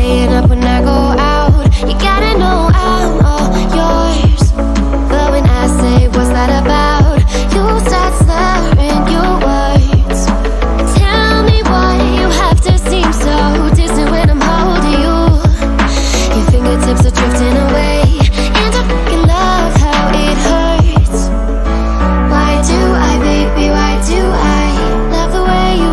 Staying up when I go out, you gotta know I'm all yours. But when I say what's that about, you start slurring your words. Tell me why you have to seem so distant when I'm holding you. Your fingertips are drifting away, and I fucking love how it hurts. Why do I, baby, why do I love the way you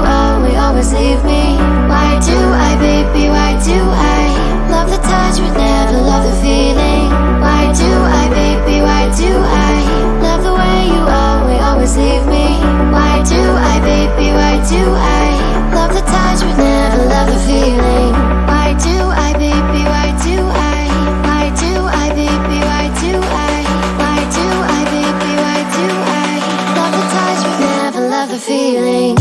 always leave me? Why do I, baby, why do I love the touch but never love the feeling? Why do I, baby, why do I love the way you always leave me? Why do I, baby, why do I love the touch but never love the feeling? Why do I, baby, why do I? Why do I, baby, why do I? Why do I, baby, why do I love the touch but never love the feeling?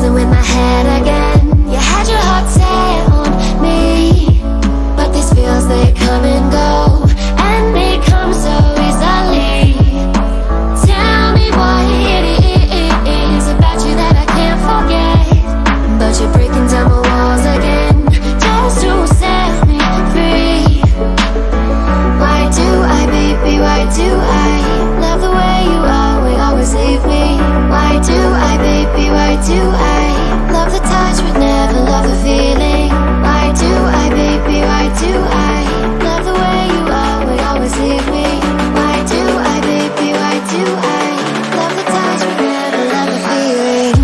In my head again, you had your heart set on me, but these feels, they come and go, and they come so easily. Tell me what it is about you that I can't forget, but you're breaking down my walls again, just to set me free. Why do I, baby, why do I love the way you always leave me? Why do I, baby, why do I love the touch but never love the feeling? Why do I, baby, why do I love the way you always leave me? Why do I, baby, why do I love the touch but never love the feeling?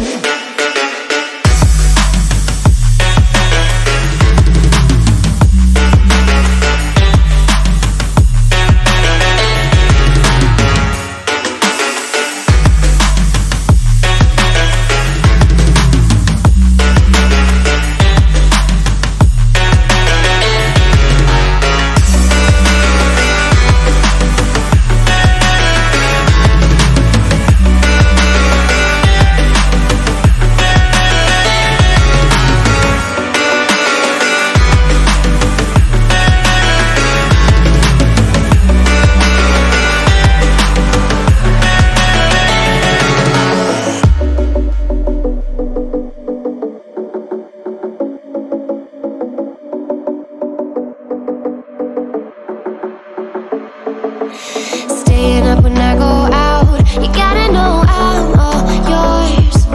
Staying up when I go out, you gotta know I'm all yours.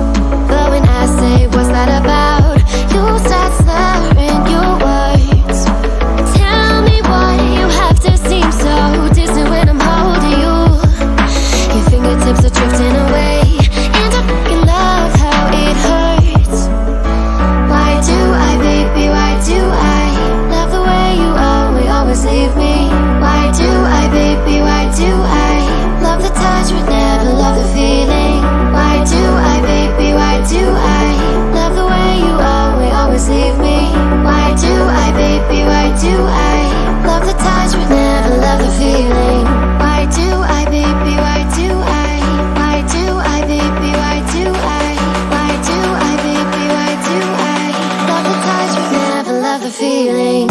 But when I say what's that about, you start slurring your words. Tell me why you have to seem so distant when I'm holding you. Your fingertips are drifting away, and I fucking love how it hurts. Why do I, baby, why do I love the way you always leave me? Why do I, baby, why do I love the touch but never love the feeling? Why do I, baby, why do I love the way you always leave me? Why do I, baby, why do I love the touch but never love the feeling? Why do I, baby, why do I? Why do I, baby, why do I? Why do I, baby, why do I love the touch but never love the feeling?